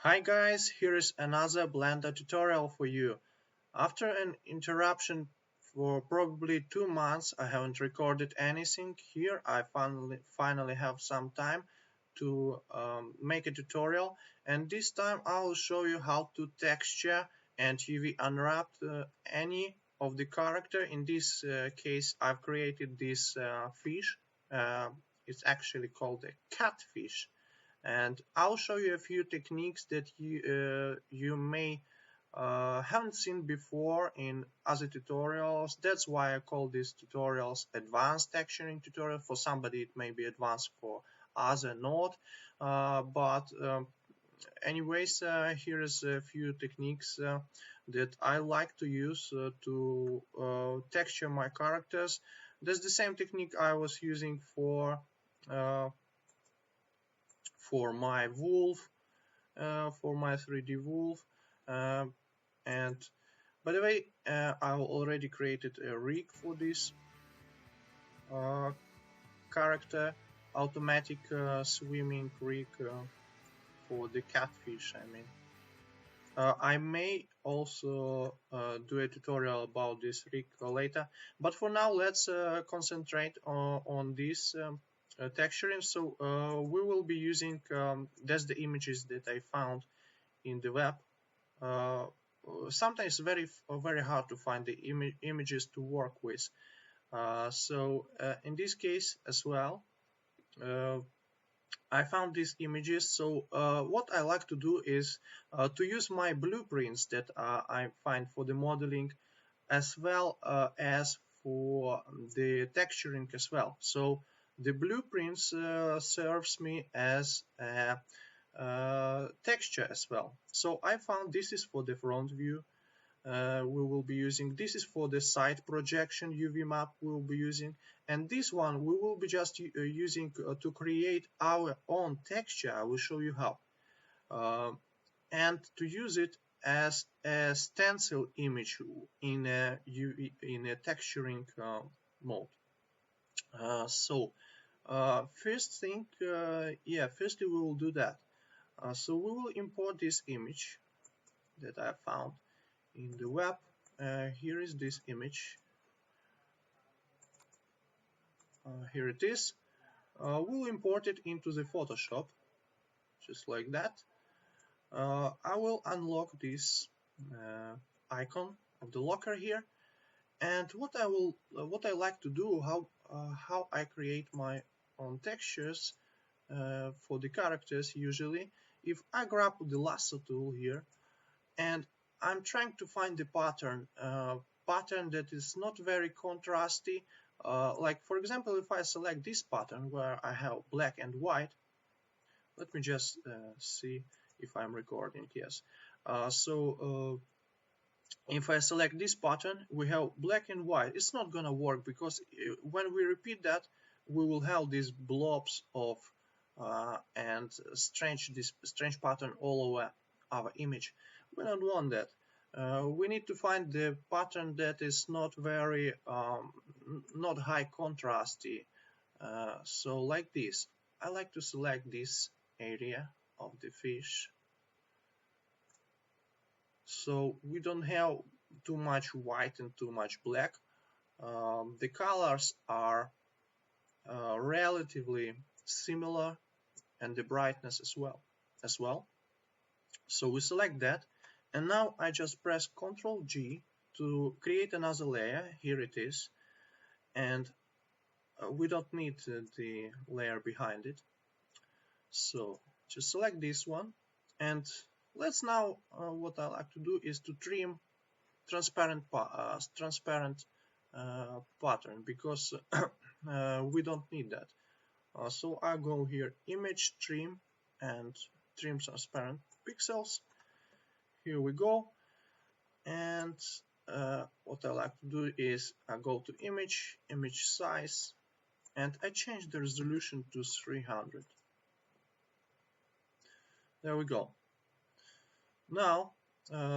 Hi guys, here is another Blender tutorial for you. After an interruption for probably 2 months, I haven't recorded anything. Here I finally have some time to make a tutorial, and this time I will show you how to texture and UV unwrap any of the character. In this case I've created this fish. It's actually called a catfish, and I'll show you a few techniques that you may haven't seen before in other tutorials. That's why I call these tutorials advanced texturing tutorial. For somebody it may be advanced, for other not. But anyways, here is a few techniques that I like to use to texture my characters. That's the same technique I was using uh, for my wolf, for my 3D wolf. Um, and by the way, I already created a rig for this uh, character, automatic swimming rig for the catfish. I may also do a tutorial about this rig later, but for now let's concentrate on this texturing. So we will be using that's the images that I found in the web. Uh, Sometimes very hard to find the images to work with. So in this case as well, uh, I found these images. So what I like to do is to use my blueprints that I find for the modeling, as well as for the texturing as well. So the blueprints serves me as a texture as well. So I found this is for the front view. We will be using, this is for the side projection UV map we will be using, and this one we will be just using to create our own texture. I will show you how, and to use it as a stencil image in a texturing mode. First thing, firstly we will do that. So we will import this image that I found in the web. Here is this image. Here it is. We'll import it into the Photoshop, just like that. I will unlock this icon of the locker here, and what I like to do, how I create my own textures for the characters. Usually, if I grab the lasso tool here, and I'm trying to find the pattern that is not very contrasty. Like for example, if I select this pattern where I have black and white, let me just see if I'm recording. Yes. If I select this pattern, we have black and white. It's not gonna work because when we repeat that, we will have these blobs of and this strange pattern all over our image. We don't want that. We need to find the pattern that is not very not high contrasty. So like this, I like to select this area of the fish, so we don't have too much white and too much black. The colors are relatively similar, and the brightness as well. So we select that, and now I just press Ctrl G to create another layer. Here it is, and we don't need the layer behind it. So just select this one, and let's now what I like to do is to trim transparent pattern, because we don't need that. So I go here, image, trim, and trim transparent pixels. Here we go. And what I like to do is I go to image size, and I change the resolution to 300. There we go. Now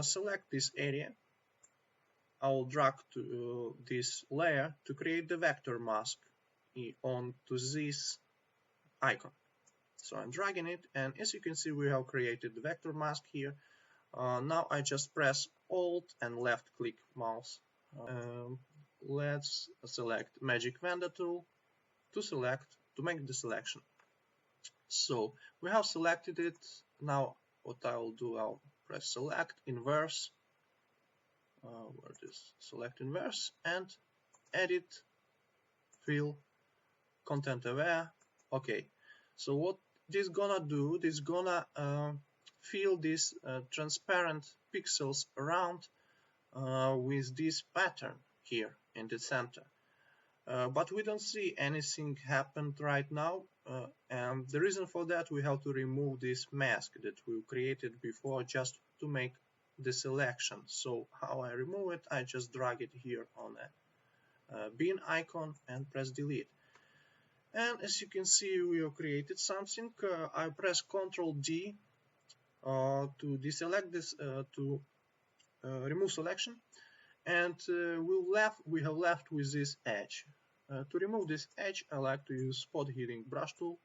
select this area. I will drag to this layer to create the vector mask onto this icon. So I'm dragging it, and as you can see, we have created the vector mask here. Now I just press Alt and left click mouse. Let's select Magic Vendor tool to make the selection. So we have selected it. Now what I will do, I'll press Select Inverse. Where it is? Select Inverse and Edit Fill Content Aware. Okay. So what this gonna do? This gonna fill these transparent pixels around with this pattern here in the center. But we don't see anything happened right now, and the reason for that, we have to remove this mask that we created before just to make the selection. So how I remove it, I just drag it here on a bin icon and press delete. And as you can see, we have created something. I press Ctrl D to deselect this, to remove selection, and we have left with this edge. To remove this edge, I like to use spot healing brush tool,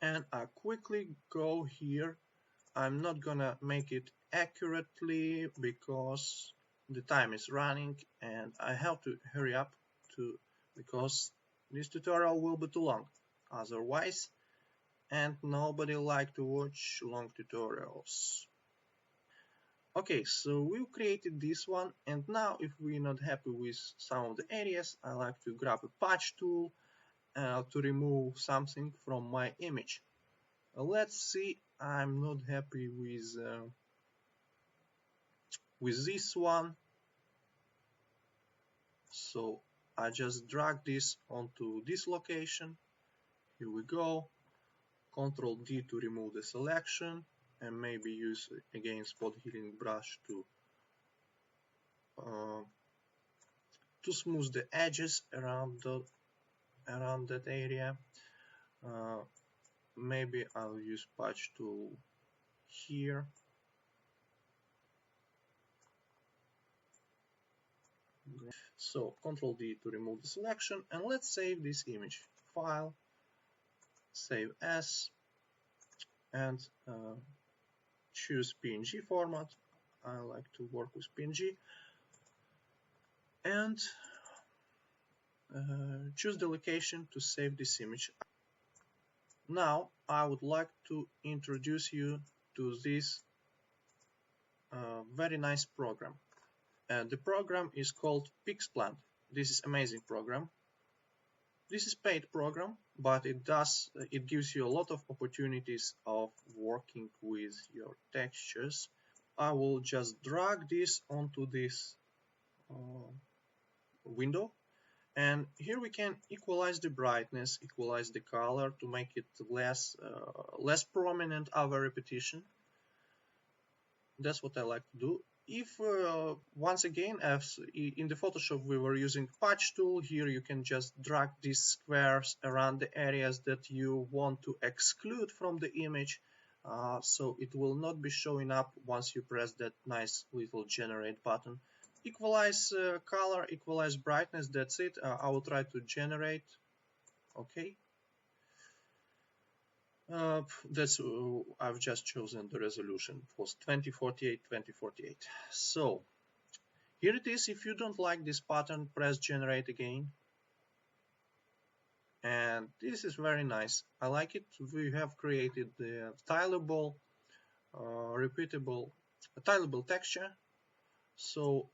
and I quickly go here. I'm not gonna make it accurately because the time is running and I have to hurry up because this tutorial will be too long otherwise, and nobody like to watch long tutorials. Okay, so we've created this one, and now if we're not happy with some of the areas, I like to grab a patch tool to remove something from my image. Let's see, I'm not happy with this one, so I just drag this onto this location. Here we go. Ctrl D to remove the selection, and maybe use again spot healing brush to smooth the edges around that area. Maybe I'll use patch tool here. So Ctrl D to remove the selection, and let's save this image. File, save as, and choose PNG format. I like to work with PNG, and choose the location to save this image. Now I would like to introduce you to this very nice program. The program is called Pixplant. This is amazing program. This is paid program, but it gives you a lot of opportunities of working with your textures. I will just drag this onto this window, and here we can equalize the brightness, equalize the color to make it less prominent our repetition. That's what I like to do. If once again, as in the Photoshop we were using patch tool, here you can just drag these squares around the areas that you want to exclude from the image, so it will not be showing up once you press that nice little generate button. Equalize color, equalize brightness, that's it. I will try to generate. Okay. I've just chosen the resolution. It was 2048. So here it is. If you don't like this pattern, press generate again. And this is very nice. I like it. We have created the tileable, repeatable, tileable texture. So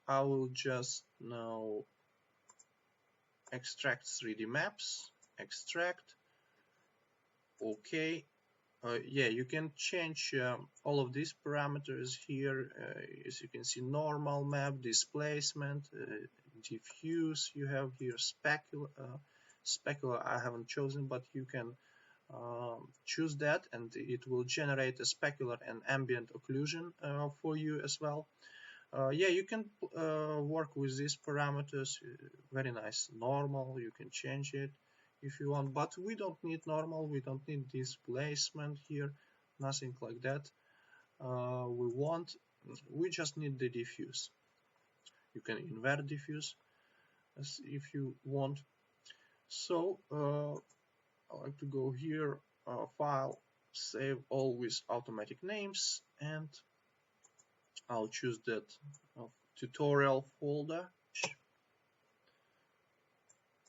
I will just now extract 3D maps, extract. Okay, yeah, you can change all of these parameters here. As you can see, normal map, displacement, diffuse. You have here specular. I haven't chosen, but you can choose that, and it will generate a specular and ambient occlusion for you as well. Yeah, you can work with these parameters. Very nice. Normal, you can change it if you want, but we don't need normal, we don't need displacement here, nothing like that. We just need the diffuse. You can invert diffuse if you want. So I like to go here, file, save all with automatic names, and I'll choose that tutorial folder,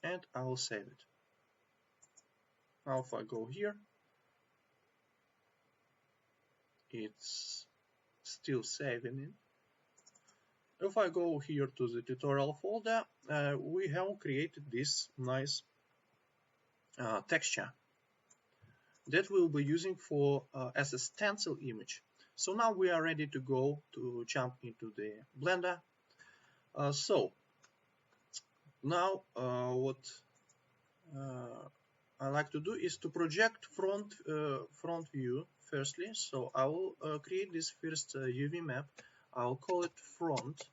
and I will save it. Now if I go here, it's still saving it. If I go here to the tutorial folder, we have created this nice texture that we'll be using for as a stencil image. So now we are ready to go to jump into the Blender. So now what I like to do is to project front view firstly. So I will create this first UV map. I'll call it front.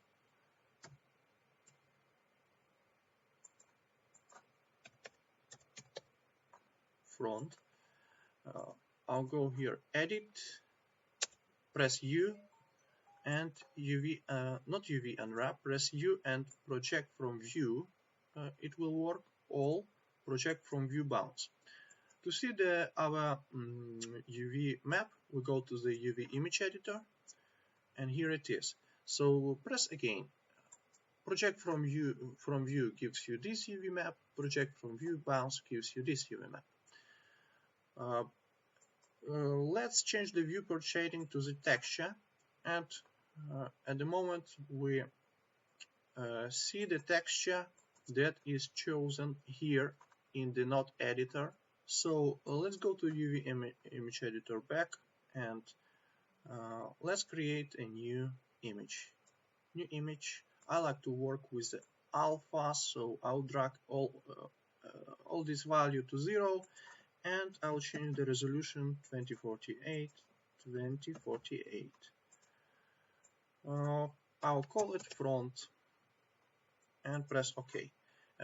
I'll go here, edit, press U, and UV, not UV unwrap, press U and project from view. It will work all project from view bounds. To see our UV map, we go to the UV image editor, and here it is. So press again. Project from view gives you this UV map. Project from view bounds gives you this UV map. Let's change the viewport shading to the texture, and at the moment we see the texture that is chosen here in the node editor. So let's go to UV image editor back, and let's create a new image. I like to work with the alpha, so I'll drag all this value to 0, and I'll change the resolution 2048. I'll call it front and press OK.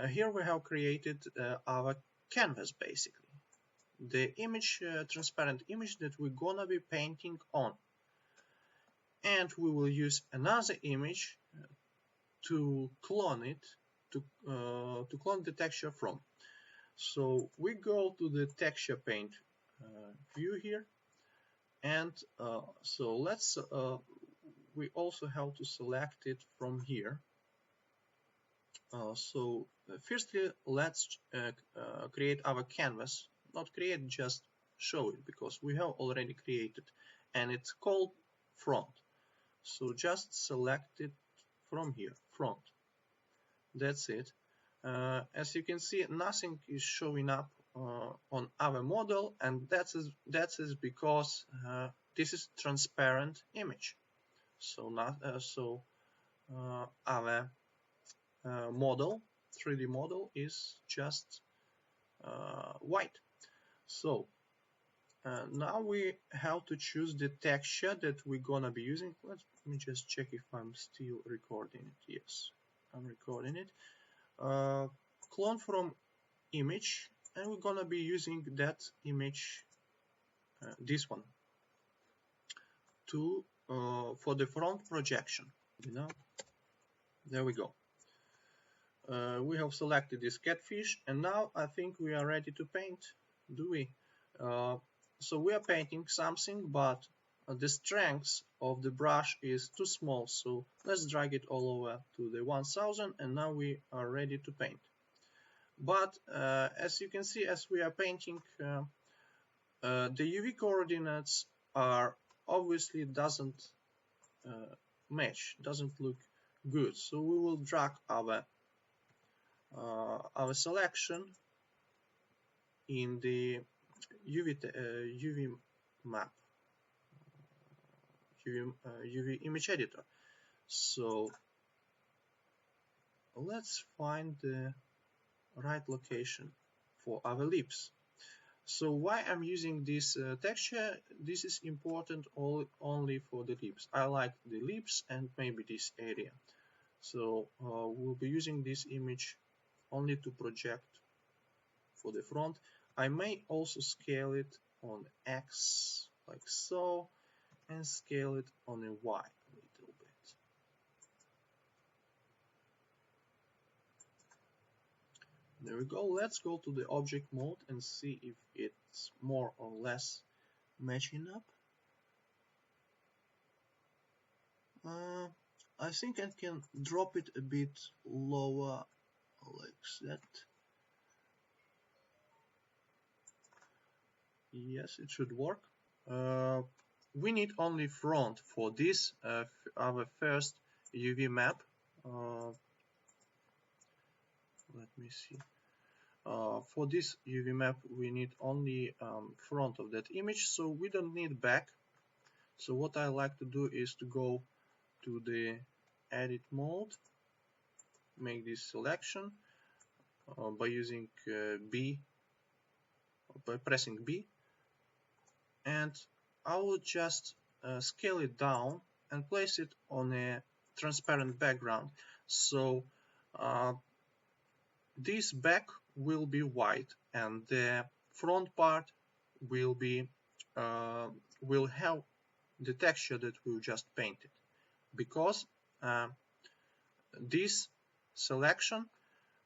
Here we have created our canvas, basically the image, transparent image that we're gonna be painting on, and we will use another image to clone it, to clone the texture from. So we go to the texture paint view here, and so let's we also have to select it from here. So firstly, let's create our canvas. Not create, just show it, because we have already created, and it's called front. So just select it from here, front. That's it. As you can see, nothing is showing up on our model, and that is because this is transparent image. So our model, 3D model, is just white. So now we have to choose the texture that we're gonna be using. Let me just check if I'm still recording it. Yes, I'm recording it. Clone from image, and we're gonna be using that image, this one, to for the front projection. There we go. We have selected this catfish, and now I think we are ready to paint. Do we? So we are painting something, but the strength of the brush is too small, so let's drag it all over to the 1000, and now we are ready to paint. But as you can see, as we are painting, the UV coordinates are obviously doesn't match, doesn't look good, so we will drag our selection in the UV map, UV image editor. So let's find the right location for our lips. So why I'm using this texture? This is important only for the lips. I like the lips and maybe this area. So we'll be using this image only to project for the front. I may also scale it on X like so, and scale it on a Y a little There we go. Let's go to the object mode and see if it's more or less matching up. I think I can drop it a bit lower like that. Yes, it should work. We need only front for this, our first UV map. Let me see. For this UV map, we need only front of that image, so we don't need back. So what I like to do is to go to the edit mode, make this selection by using B, by pressing B, and I will just scale it down and place it on a transparent background. So this back will be white and the front part will be will have the texture that we just painted, because this selection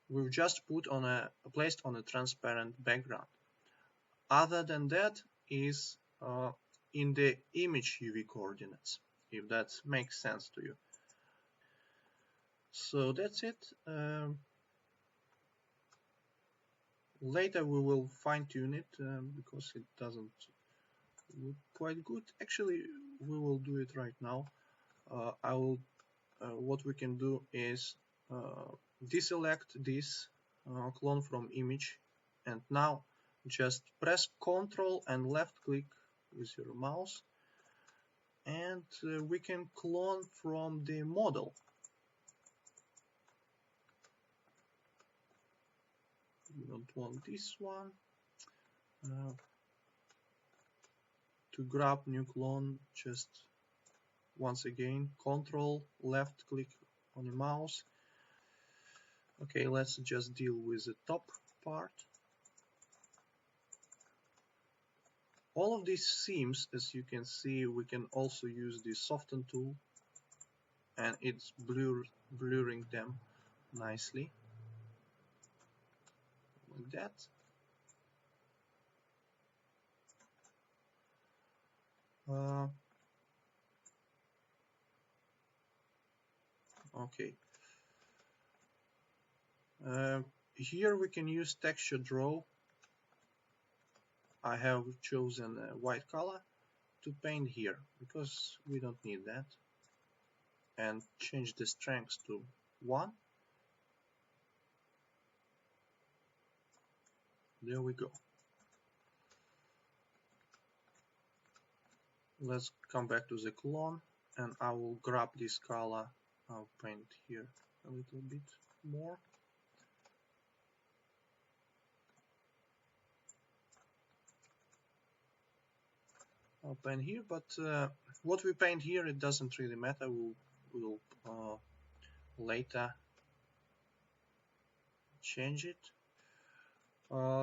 we've just put on placed on a transparent background. Other than that is in the image UV coordinates, if that makes sense to you. So that's it. Later we will fine-tune it because it doesn't look quite good. Actually, we will do it right now. What we can do is deselect this clone from image, and now just press Ctrl and left click with your mouse, and we can clone from the model. We don't want this one. To grab new clone, just once again Ctrl left click on the mouse. Okay, let's just deal with the top part. All of these seams, as you can see, we can also use the soften tool, and it's blurring them nicely like that. Okay. Here we can use texture draw. I have chosen a white color to paint here because we don't need that, and change the strength to 1. There we go. Let's come back to the clone, and I will grab this color. I'll paint here a little bit more. I'll paint here, but what we paint here, it doesn't really matter. We'll later change it.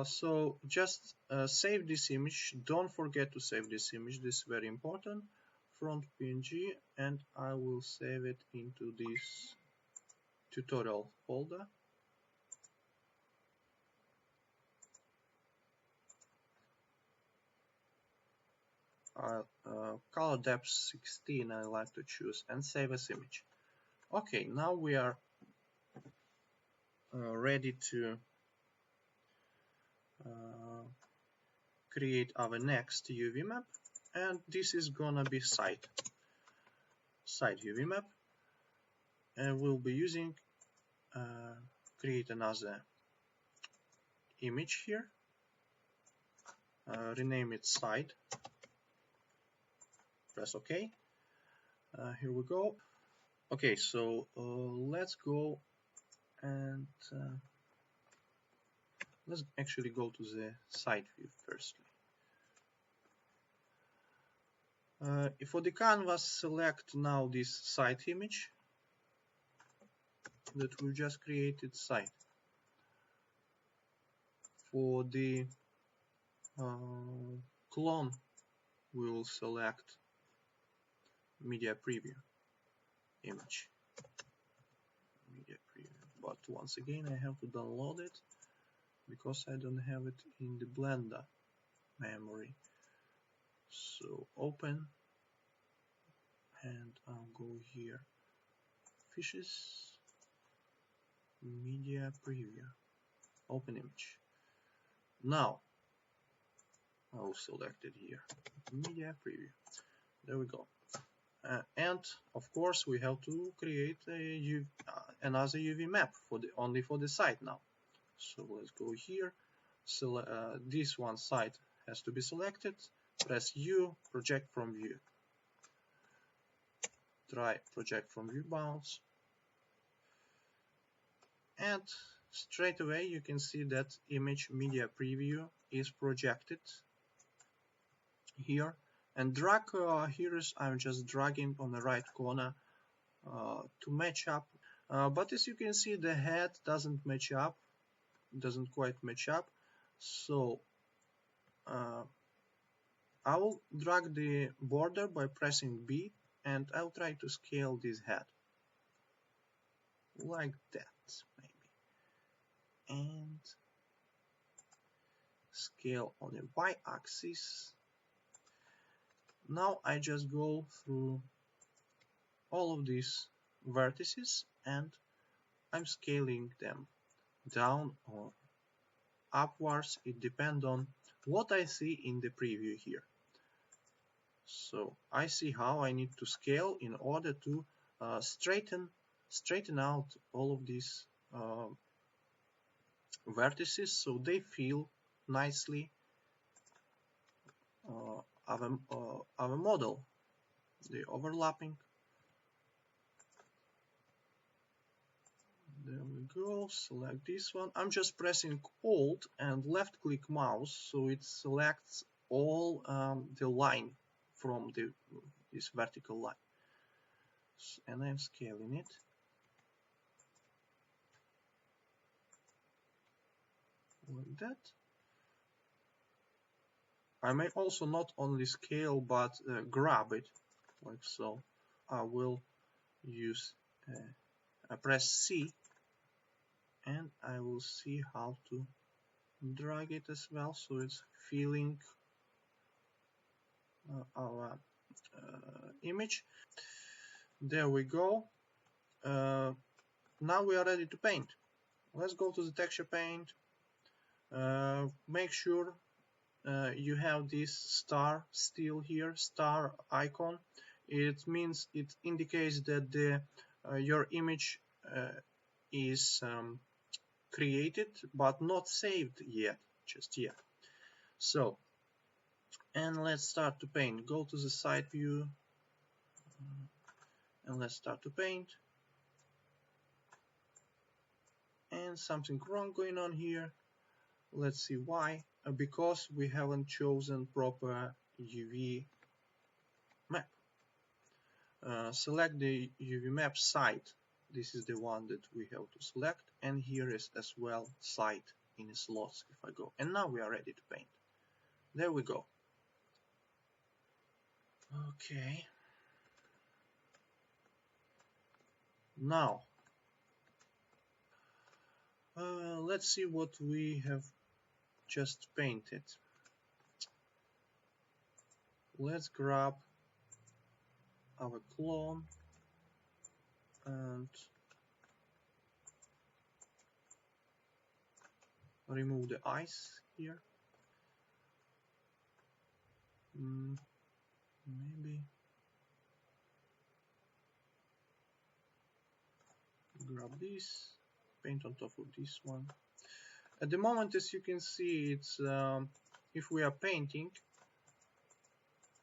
So just save this image. Don't forget to save this image. This is very important. Front PNG, and I will save it into this tutorial folder. Color depth 16 I like to choose, and save as image. Okay, now we are ready to create our next UV map, and this is gonna be side UV map, and we'll be using create another image here, rename it side, press OK. Here we go. Okay, so let's go and let's actually go to the side view firstly. For the canvas, select now this side image that we just created, side. For the clone, we will select media preview image. Media preview, but once again I have to download it. because I don't have it in the Blender memory. So open, and I'll go here, fishes, media preview, open image. Now I'll select it here, media preview. There we go. And of course we have to create another UV map only for the site now. So let's go here. So this one site has to be selected. Press U, project from view. Try project from view bounds. And straight away you can see that image media preview is projected here. And drag here is I'm just dragging on the right corner to match up. But as you can see, the head doesn't match up, doesn't quite match up. So I will drag the border by pressing B, and I'll try to scale this head like that, maybe, and scale on the y-axis. Now I just go through all of these vertices and I'm scaling them down or upwards. It depends on what I see in the preview here. So I see how I need to scale in order to straighten out all of these vertices so they feel nicely of a model. The overlapping. There we go. Select this one. I'm just pressing Alt and left click mouse so it selects all the line from this vertical line. And I'm scaling it. Like that. I may also not only scale but grab it, like so. I will use press C, and I will see how to drag it as well, so it's filling our image. There we go. Now we are ready to paint. Let's go to the texture paint. Make sure you have this star still here, star icon. It means it indicates that your image is created but not saved yet, just yet. So, and let's start to paint. Go to the side view and let's start to paint. And something wrong going on here. Let's see why. Because we haven't chosen proper UV map. Select the UV map site. This is the one that we have to select, and here is as well site in the slots if I go. And now we are ready to paint. There we go. Okay. Now let's see what we have just painted. Let's grab our clone and remove the eyes here. Maybe grab this, paint on top of this one. At the moment, as you can see, it's if we are painting,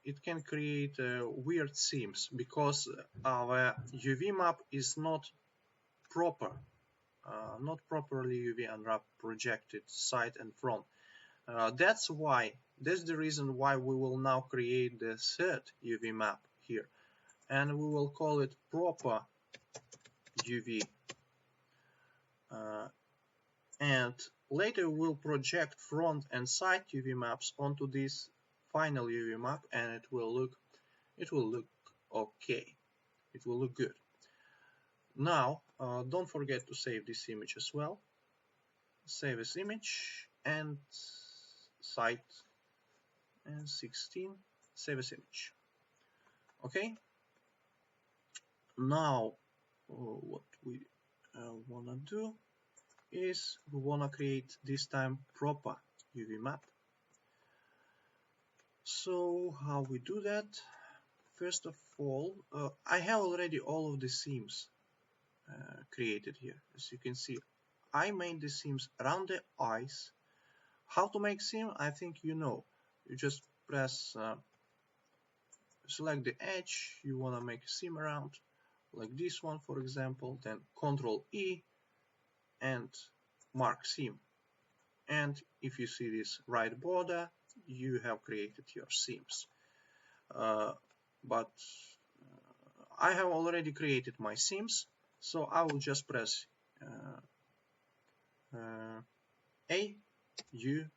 it can create weird seams because our UV map is not proper, not properly UV unwrap projected side and front. That's the reason why we will now create the third UV map here, and we will call it proper UV. And later we'll project front and side UV maps onto this final UV map, and it will look okay. It will look good. Now don't forget to save this image as well. save as image, and site and 16, save as image. Okay, now what we wanna do is we wanna create this time proper UV map. So how we do that? First of all, I have already all of the seams created here. As you can see, I made the seams around the eyes. How to make seam? I think you know. You just press, select the edge you want to make a seam around, like this one for example, then Ctrl E and mark seam. And if you see this right border, you have created your seams. But I have already created my seams, so I will just press A, U,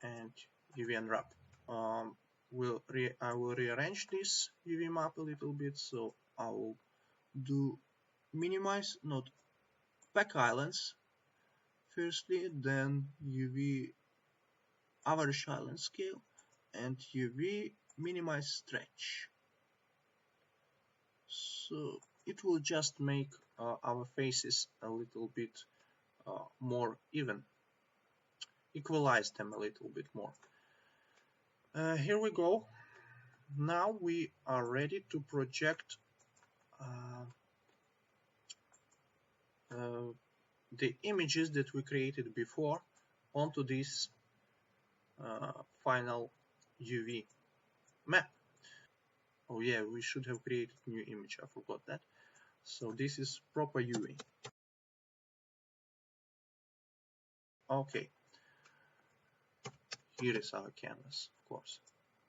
and UV unwrap. I will rearrange this UV map a little bit, so I will do minimize, not pack islands firstly, then UV average island scale, and UV minimize stretch. So it will just make our faces a little bit more even, equalize them a little bit more. Here we go. Now we are ready to project the images that we created before onto this final UV map. Oh yeah, we should have created new image, I forgot that. So this is proper UV. Okay, here is our canvas, of course.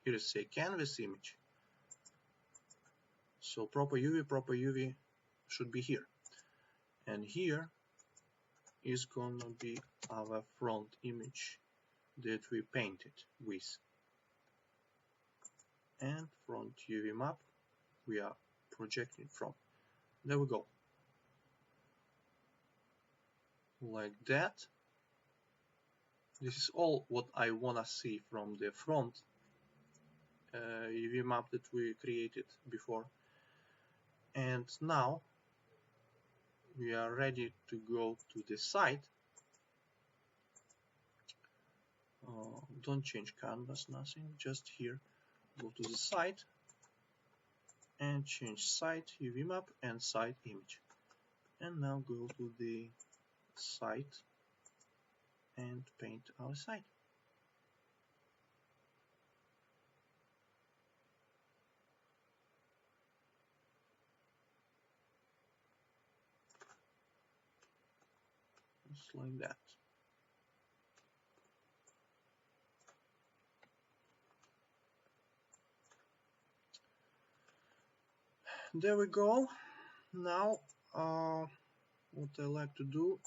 Here is a canvas image. So proper UV should be here. And here is gonna be our front image that we painted with. And front UV map we are projecting from. There we go. Like that. This is all what I wanna see from the front UV map that we created before. And now we are ready to go to the side. Don't change canvas, nothing, just here. Go to the side and change side UV map and side image. And now go to the side and paint our side. Just like that. There we go. Now what I like to do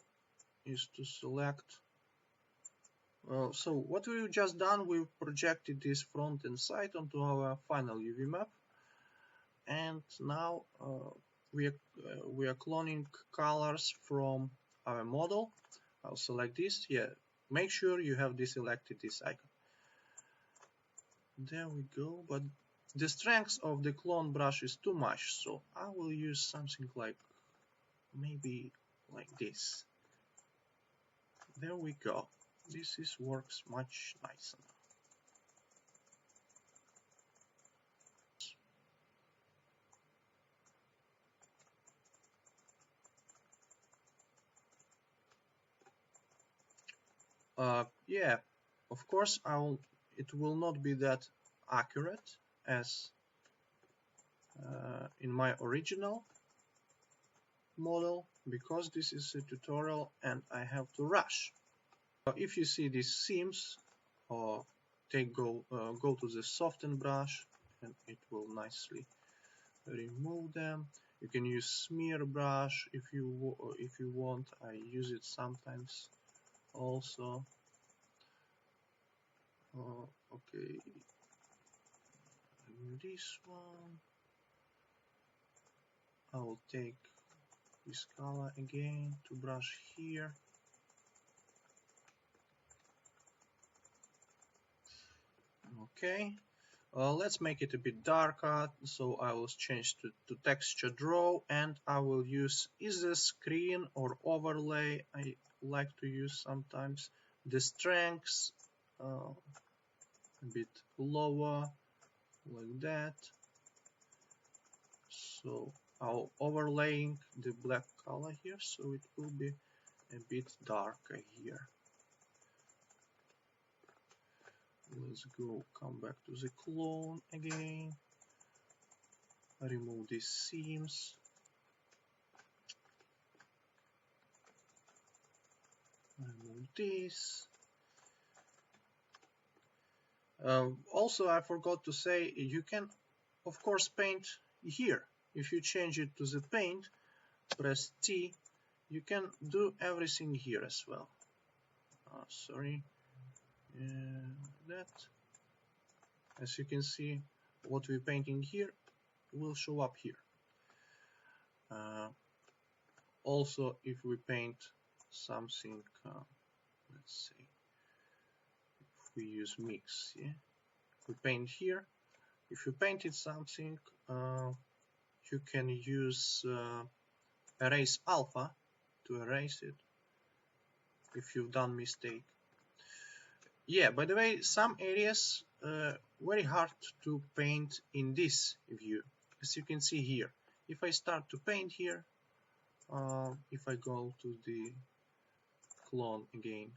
is to select. So what we've just done, we've projected this front and side onto our final UV map, and now we are cloning colors from our model. I'll select this. Yeah, make sure you have deselected this icon. There we go. But the strength of the clone brush is too much, so I will use something like maybe like this. There we go. This works much nicer. Yeah, of course it will not be that accurate as in my original model, because this is a tutorial and I have to rush. If you see these seams, go to the soften brush and it will nicely remove them. You can use smear brush if you want. I use it sometimes also. Okay, this one I will take this color again to brush here. Okay, let's make it a bit darker, so I will change to texture draw, and I will use either screen or overlay. I like to use sometimes the strengths a bit lower, like that. So I'll overlaying the black color here, so it will be a bit darker here. Let's go, come back to the clone again, remove these seams, remove this. Also, I forgot to say, you can of course paint here. If you change it to the paint, press T, you can do everything here as well. Sorry, that. As you can see, what we're painting here will show up here. Also, if we paint something, let's say, if we use mix, yeah, we paint here. If you painted something, you can use erase alpha to erase it if you've done mistake. Yeah, by the way, some areas very hard to paint in this view, as you can see here. If I start to paint here, if I go to the clone again,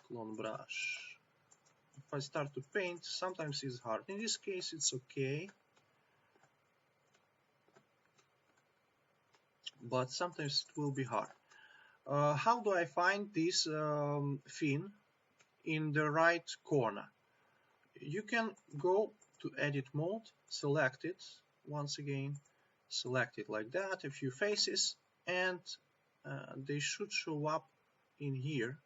clone brush, if I start to paint, sometimes it's hard. In this case, it's okay, but sometimes it will be hard. How do I find this fin in the right corner? You can go to edit mode, select it once again, select it like that, a few faces, and they should show up in here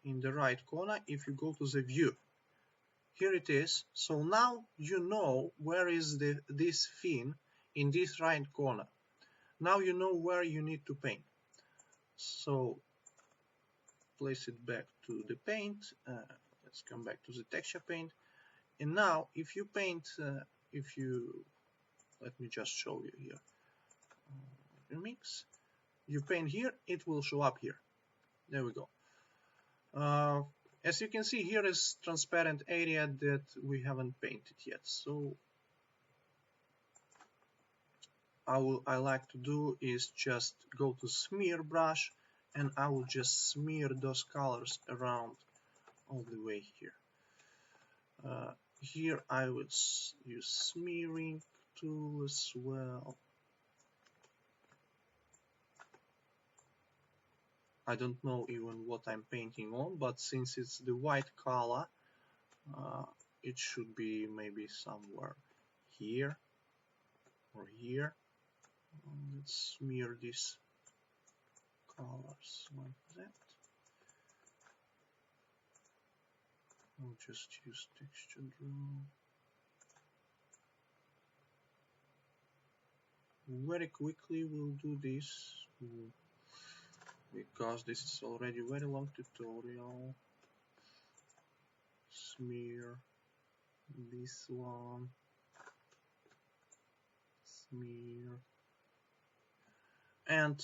in the right corner. If you go to the view, here it is. So now you know where is this fin in this right corner. Now you know where you need to paint. So place it back to the paint. Let's come back to the texture paint. And now if you paint, let me just show you here. Remix. You paint here, it will show up here. There we go. As you can see, here is transparent area that we haven't painted yet. So I like to do is just go to smear brush, and I will just smear those colors around all the way here. Here I would use smearing tool as well. I don't know even what I'm painting on, but since it's the white color, it should be maybe somewhere here or here. Let's smear these colors like that. I'll just use texture draw. Very quickly we'll do this because this is already a very long tutorial. Smear this one, smear, and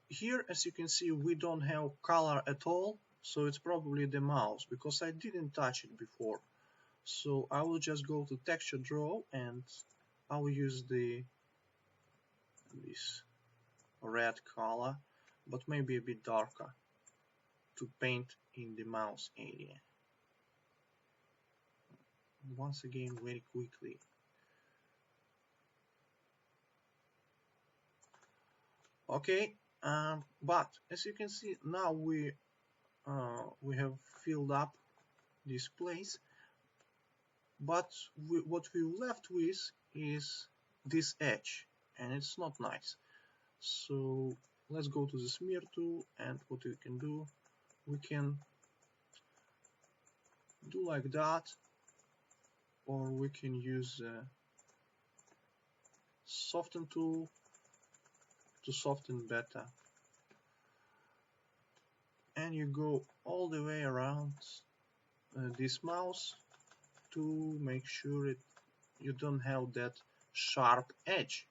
here, as you can see, we don't have color at all, so it's probably the mouse because I didn't touch it before. So I will just go to texture draw, and I will use this red color, but maybe a bit darker, to paint in the mouse area. Once again, very quickly. Okay, but as you can see, now we have filled up this place, but what we left with is this edge, and it's not nice. So let's go to the smear tool, and what we can do, we can do like that, or we can use soften tool to soften better, and you go all the way around this mouse to make sure you don't have that sharp edge,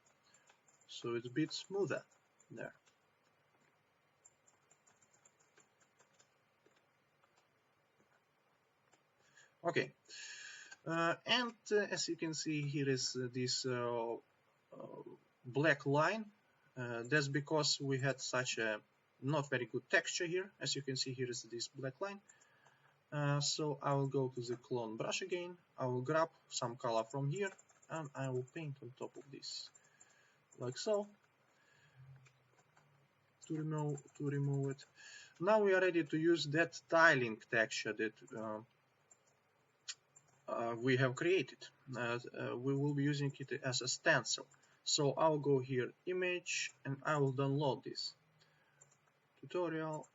so it's a bit smoother there. Okay, and as you can see, here is this black line. That's because we had such a not very good texture here. As you can see, here is this black line. So I will go to the clone brush again. I will grab some color from here and I will paint on top of this, like so, to remove it. Now we are ready to use that tiling texture that we have created. We will be using it as a stencil. So I'll go here, image, and I will download this tutorial.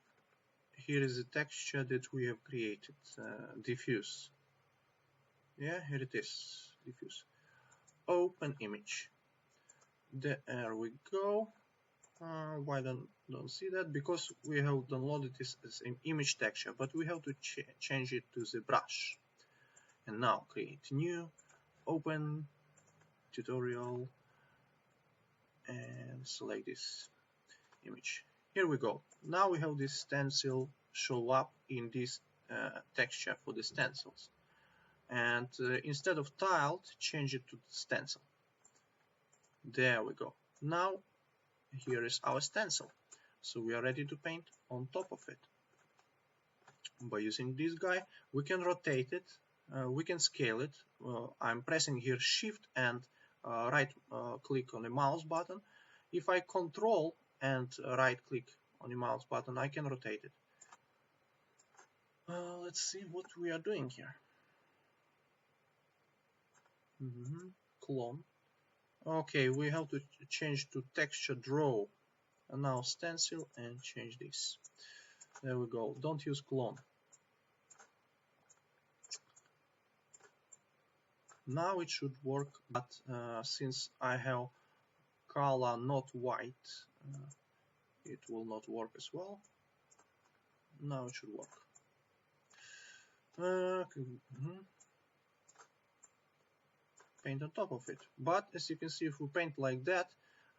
Here is the texture that we have created, diffuse. Yeah, here it is, diffuse. Open image. There we go. Why don't see that? Because we have downloaded this as an image texture, but we have to change it to the brush. And now create new, open, tutorial, and select this image. Here we go. Now we have this stencil show up in this texture for the stencils. And instead of tiled, change it to stencil. There we go. Now here is our stencil. So we are ready to paint on top of it. By using this guy, we can rotate it, we can scale it. I'm pressing here Shift and right click on the mouse button. If I Control and right click on the mouse button, I can rotate it. Let's see what we are doing here. Clone. Okay, we have to change to texture draw. And now stencil and change this. There we go. Don't use clone. Now it should work, but since I have color not white, it will not work as well. Now it should work. Paint on top of it. But as you can see, if we paint like that,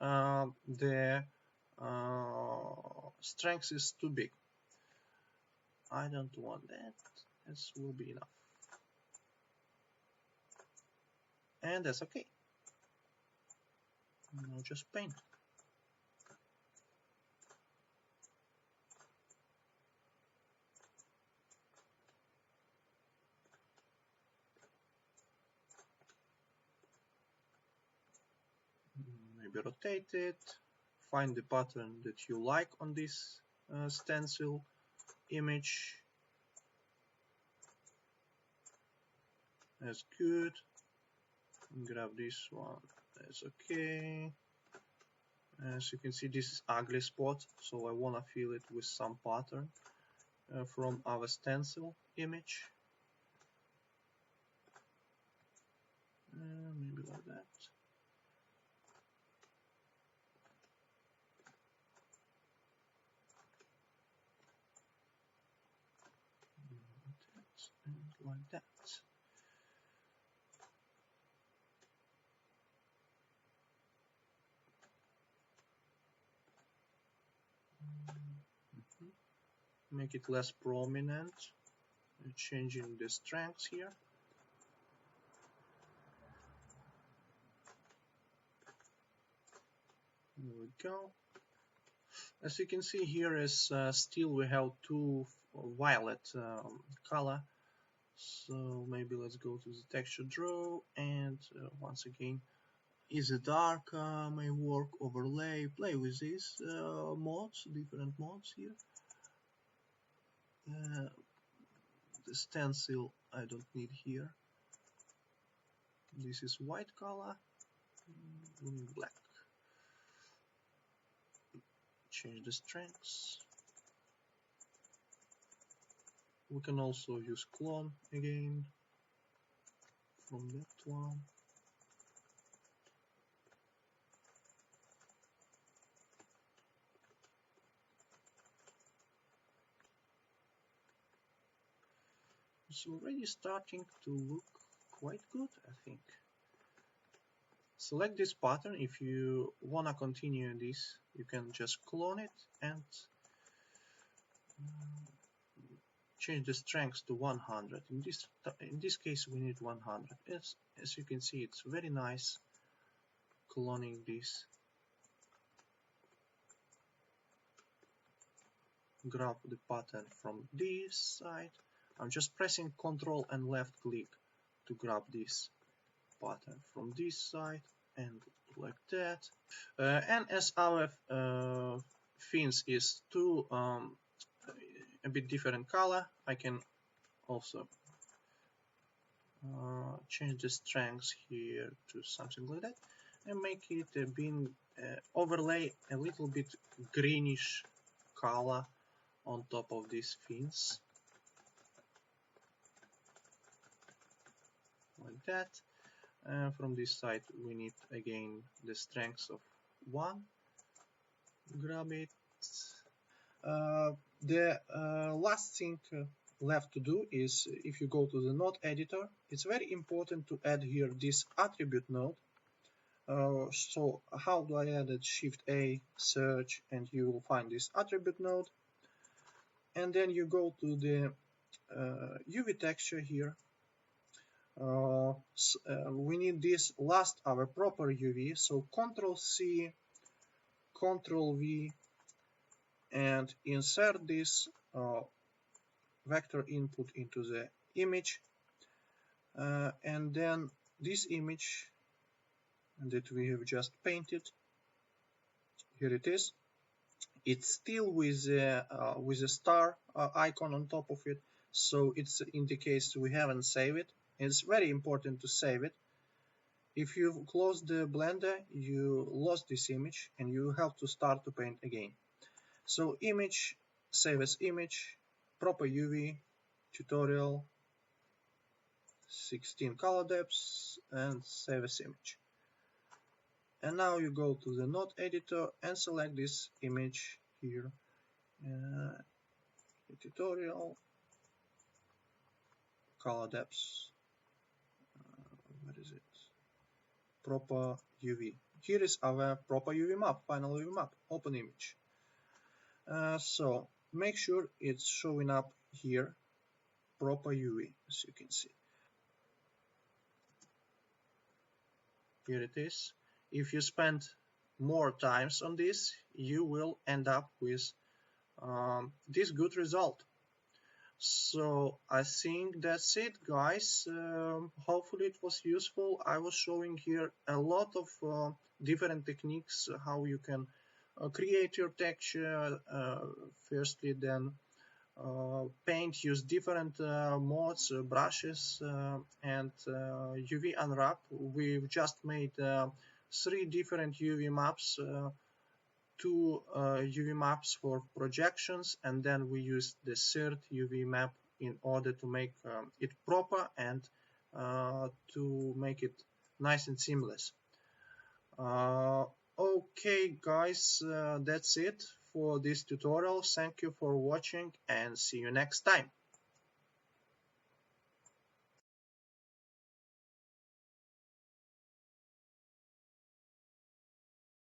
the strength is too big. I don't want that. This will be enough. And that's okay. Now just paint. Maybe rotate it. Find the pattern that you like on this stencil image. That's good. Grab this one. That's okay. As you can see, this is ugly spot, so I want to fill it with some pattern from our stencil image. Maybe like that. And like that. Make it less prominent, changing the strength here. There we go. As you can see, here is still we have two violet color. So maybe let's go to the texture draw and once again, is it dark? May work, overlay, play with these modes, different modes here. The stencil I don't need here. This is white color, black. Change the strengths. We can also use clone again from that one. It's already starting to look quite good, I think. Select this pattern. If you wanna continue this, you can just clone it and change the strength to 100. In this case, we need 100. As you can see, it's very nice cloning this. Grab the pattern from this side. I'm just pressing Ctrl and left click to grab this pattern from this side and like that. And as our fins is too a bit different color, I can also change the strength here to something like that and make it a bit overlay a little bit greenish color on top of these fins like that. From this side we need again the strength of 1. Grab it. The last thing left to do is, if you go to the node editor, it's very important to add here this attribute node. So how do I add it? Shift A, search, and you will find this attribute node. And then you go to the UV texture here. We need this last, our proper UV. So Ctrl C, Ctrl V, and insert this vector input into the image. And then this image that we have just painted, here it is. It's still with a star icon on top of it, so it's indicates we haven't saved it. It's very important to save it. If you close the blender, you lost this image and you have to start to paint again. So image, save as image, proper UV, tutorial, 16 color depths, and save as image. And now you go to the node editor and select this image here, tutorial, color depths, where is it? Proper UV. Here is our proper UV map, final UV map, open image. So make sure it's showing up here, proper UV, as you can see. Here it is. If you spend more times on this, you will end up with this good result. So I think that's it, guys. Hopefully it was useful. I was showing here a lot of different techniques how you can create your texture firstly, then paint, use different modes, brushes, and UV unwrap. We've just made 3 different UV maps, 2 UV maps for projections, and then we use the 3rd UV map in order to make it proper and to make it nice and seamless. Okay guys, that's it for this tutorial. Thank you for watching and see you next time.